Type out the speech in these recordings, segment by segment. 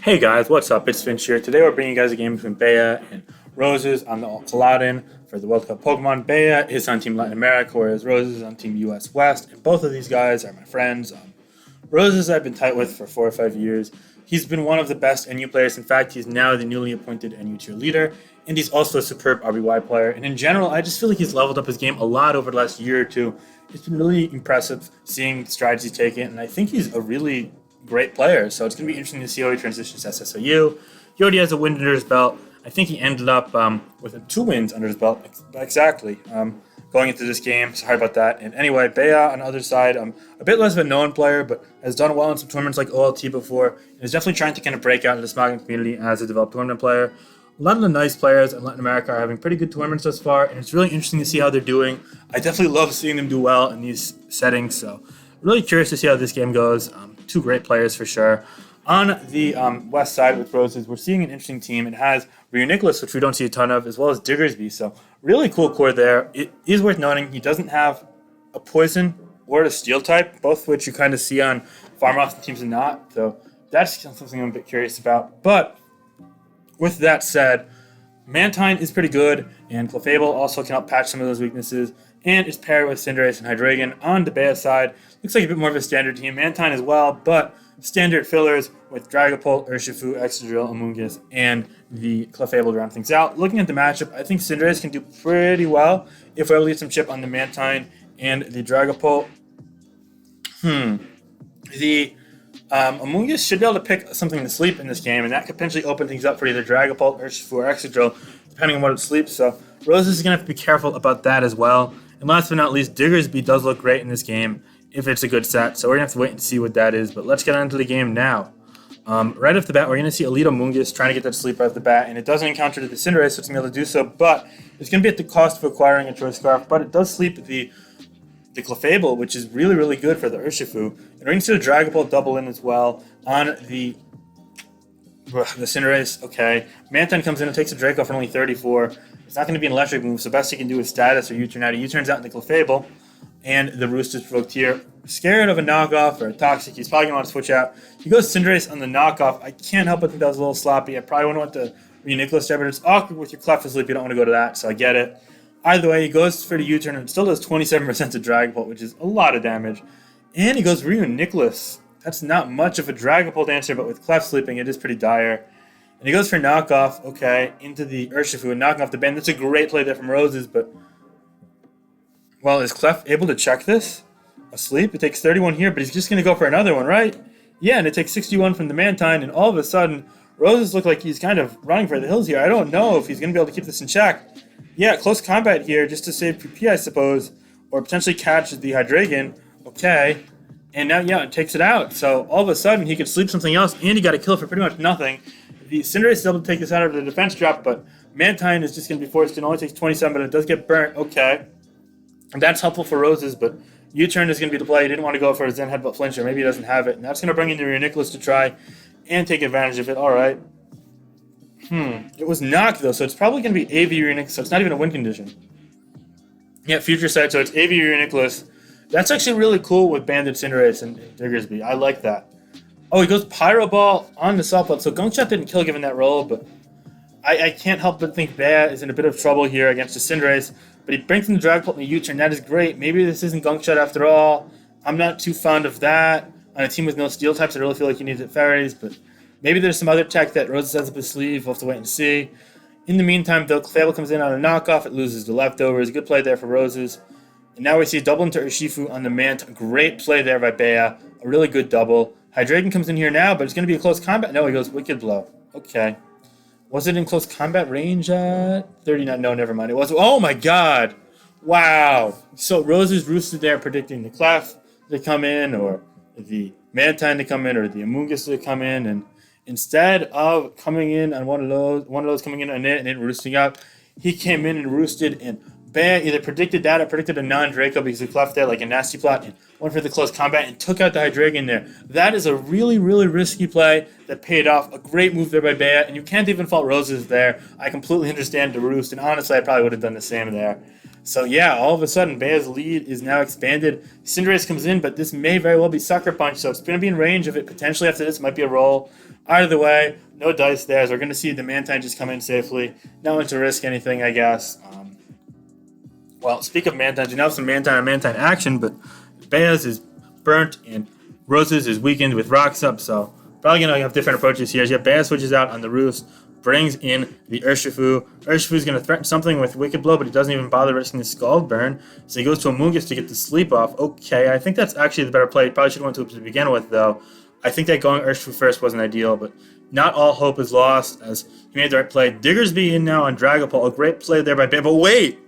Hey guys, what's up? It's Finch here. Today we're bringing you guys a game between Bea and Roses on the Aladdin for the World Cup Pokemon. Bea is on Team Latin America, whereas Roses is on Team US West, and both of these guys are my friends. Roses I've been tight with for 4 or 5 years. He's been one of the best NU players. In fact, he's now the newly appointed NU tier leader, and he's also a superb RBY player. And in general, I just feel like he's leveled up his game a lot over the last year or two. It's been really impressive seeing the strides he's taken, and I think he's a really great player. So it's going to be interesting to see how he transitions to SSOU. He already has a win under his belt. I think he ended up with 2 wins under his belt. Exactly. Going into this game. Sorry about that. And anyway, Bea on the other side, a bit less of a known player, but has done well in some tournaments like OLT before, and is definitely trying to kind of break out in the Smogging community as a developed tournament player. A lot of the nice players in Latin America are having pretty good tournaments thus far, and it's really interesting to see how they're doing. I definitely love seeing them do well in these settings, so really curious to see how this game goes. 2 great players for sure. On the west side with Roses, we're seeing an interesting team. It has Ryu Nicholas, which we don't see a ton of, as well as Diggersby. So really cool core there. It is worth noting he doesn't have a poison or a steel type, both of which you kind of see on farm off teams and not. So that's something I'm a bit curious about. But with that said, Mantine is pretty good, and Clefable also can help patch some of those weaknesses, and is paired with Cinderace and Hydreigon. On the Bea side, looks like a bit more of a standard team. Mantine as well, but standard fillers with Dragapult, Urshifu, Excadrill, Amoonguss, and the Clefable to round things out. Looking at the matchup, I think Cinderace can do pretty well if we're able to get some chip on the Mantine and the Dragapult. The Amoonguss should be able to pick something to sleep in this game, and that could potentially open things up for either Dragapult, Urshifu, or Excadrill, depending on what it sleeps. So Roses is going to have to be careful about that as well. And last but not least, Diggersby does look great in this game if it's a good set. So we're going to have to wait and see what that is. But let's get on to the game now. Right off the bat, we're going to see Elite Amoonguss trying to get that sleep right off the bat. And it doesn't encounter the Cinderace, so it's going to be able to do so. But it's going to be at the cost of acquiring a Choice Scarf. But it does sleep the Clefable, which is really, really good for the Urshifu. And we're going to see the Dragapult double in as well on the Cinderace. Okay. Mantine comes in and takes a Draco for only 34. It's not going to be an electric move, so best he can do is status or U-turn out. He U-turns out in the Clefable, and the Roost is provoked here. Scared of a knockoff or a toxic, he's probably going to want to switch out. He goes Cinderace on the knockoff. I can't help but think that was a little sloppy. I probably wouldn't want to Ryu Nicholas there, but it's awkward with your Clef asleep. You don't want to go to that, so I get it. Either way, he goes for the U-turn and still does 27% to Dragapult, which is a lot of damage. And he goes Ryu Nicholas. That's not much of a Dragapult answer, but with Clef sleeping, it is pretty dire. And he goes for knockoff, okay, into the Urshifu and knocking off the band. That's a great play there from Roses, but well, is Clef able to check this? Asleep? It takes 31 here, but he's just going to go for another one, right? Yeah, and it takes 61 from the Mantine, and all of a sudden, Roses look like he's kind of running for the hills here. I don't know if he's going to be able to keep this in check. Yeah, close combat here just to save PP, I suppose, or potentially catch the Hydreigon. Okay, and now, yeah, it takes it out. So all of a sudden, he could sleep something else, and he got a kill for pretty much nothing. The Cinderace is able to take this out of the defense drop, but Mantine is just going to be forced. It only takes 27, but it does get burnt. Okay. And that's helpful for Roses, but U-turn is going to be the play. He didn't want to go for a Zen Headbutt Flinch, or maybe he doesn't have it. And that's going to bring in the Ryu Nicholas to try and take advantage of it. All right. It was knocked, though, so it's probably going to be AV Ryu Nicholas, so it's not even a win condition. Yeah, future sight, so it's AV Ryu Nicholas. That's actually really cool with Banded Cinderace and Diggersby. I like that. Oh, he goes Pyro Ball on the soft so Gunk Shot didn't kill given that roll, but I can't help but think Bea is in a bit of trouble here against the Cinderace, but he brings in the Dragapult in the U-turn. That is great. Maybe this isn't Gunk Shot after all. I'm not too fond of that. On a team with no steel types, I really feel like he needs it fairies, but maybe there's some other tech that Roses has up his sleeve. We'll have to wait and see. In the meantime, though, Clefable comes in on a knockoff. It loses the leftovers. Good play there for Roses. And now we see double into Urshifu on the Mant. Great play there by Bea. A really good double. Hydreigon comes in here now, but it's going to be a close combat. No, he goes Wicked Blow. Okay. Was it in close combat range at 39? No, never mind. It was. Oh, my God. Wow. So Roses roosted there predicting the Clef to come in, or the Mantine to come in, or the Amoonguss to come in. And instead of coming in on one of those coming in on it and it roosting out, he came in and roosted, and Bea either predicted that or predicted a non-Draco because he left there like a nasty plot and went for the close combat and took out the Hydreigon there. That is a really, really risky play that paid off. A great move there by Bea, and you can't even fault Roses there. I completely understand the roost, and honestly, I probably would have done the same there. So yeah, all of a sudden, Bea's lead is now expanded. Cinderace comes in, but this may very well be Sucker Punch, so it's going to be in range of it. Potentially after this might be a roll. Out of the way, no dice there, so we're going to see the Mantine just come in safely. Not want to risk anything, I guess. Well, speak of Mantines, you now have some Mantine on Mantine action, but Bea's is burnt and Roses is weakened with rocks up, so probably going to have different approaches here. So you have Bea switches out on the Roost, brings in the Urshifu. Urshifu's going to threaten something with Wicked Blow, but he doesn't even bother risking the Scald Burn, so he goes to Amoonguss to get the sleep off. Okay, I think that's actually the better play. He probably should have went to it to begin with, though. I think that going Urshifu first wasn't ideal, but not all hope is lost as he made the right play. Diggersby in now on Dragapult. A great play there by Bea, but wait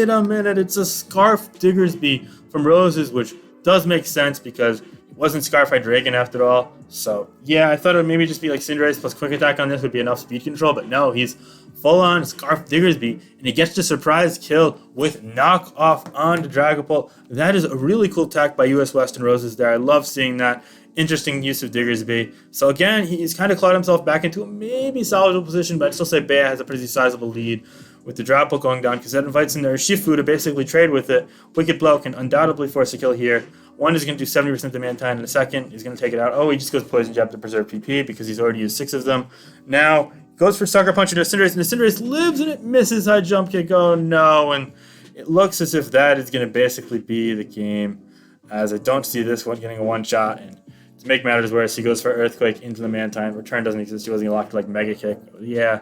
a minute. It's a Scarf Diggersby from Roses, which does make sense because it wasn't Scarf Hydreigon after all. So, yeah, I thought it would maybe just be like Cinderace plus Quick Attack on this would be enough speed control, but no, he's full-on Scarf Diggersby, and he gets the surprise kill with Knock Off on the Dragapult. That is a really cool attack by US Western Roses there. I love seeing that. Interesting use of Diggersby. So again, he's kind of clawed himself back into a maybe salvageable position, but I'd still say Bea has a pretty sizable lead with the Dragapult going down because that invites in their Shifu to basically trade with it. Wicked Blow can undoubtedly force a kill here. One is going to do 70% to Mantine, and the second is going to take it out. Oh, he just goes Poison Jab to preserve PP because he's already used 6 of them. Now, goes for Sucker Punch into Cinderace, and the Cinderace lives and it misses High Jump Kick. Oh no, and it looks as if that is going to basically be the game, as I don't see this one getting a one-shot, and to make matters worse, he goes for Earthquake into the Mantine. Return doesn't exist. He wasn't locked like Mega Kick. Yeah.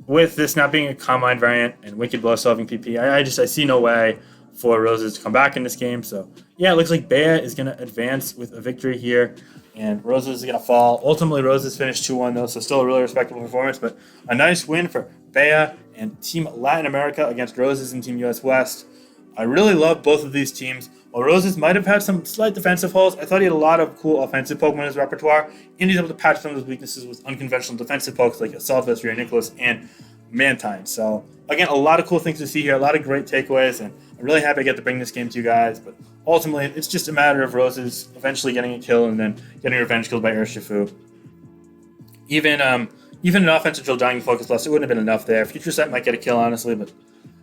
With this not being a Calm Mind variant and Wicked Blow solving PP, I see no way for Roses to come back in this game. So, yeah, it looks like Bea is going to advance with a victory here, and Roses is going to fall. Ultimately, Roses finished 2-1, though, so still a really respectable performance, but a nice win for Bea and Team Latin America against Roses and Team US West. I really love both of these teams. While Roses might have had some slight defensive holes, I thought he had a lot of cool offensive Pokemon in his repertoire, and he's able to patch some of his weaknesses with unconventional defensive pokes like Assault Vest, Nicholas, and Mantine. So, again, a lot of cool things to see here, a lot of great takeaways, and I'm really happy I get to bring this game to you guys. But ultimately, it's just a matter of Roses eventually getting a kill and then getting revenge killed by Urshifu. Even an offensive drill dying focus plus, it wouldn't have been enough there. Future Sight might get a kill, honestly, but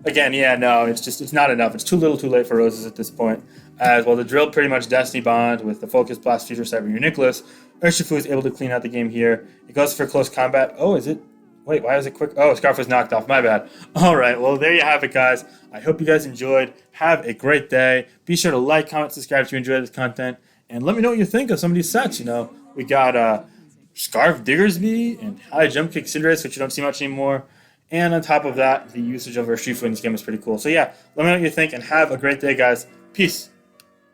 again, yeah, no, it's not enough. It's too little too late for Roses at this point. As well, the drill pretty much Destiny Bond with the Focus Blast, Future Sight, Nicholas. Urshifu is able to clean out the game here. It goes for close combat. Oh, is it? Wait, why is it quick? Oh, Scarf was knocked off. My bad. All right, well, there you have it, guys. I hope you guys enjoyed. Have a great day. Be sure to like, comment, subscribe if you enjoy this content. And let me know what you think of some of these sets. You know, we got Scarf Diggersby and High Jump Kick Cinderace, which you don't see much anymore. And on top of that, the usage of Urshifu in this game is pretty cool. So, yeah, let me know what you think, and have a great day, guys. Peace.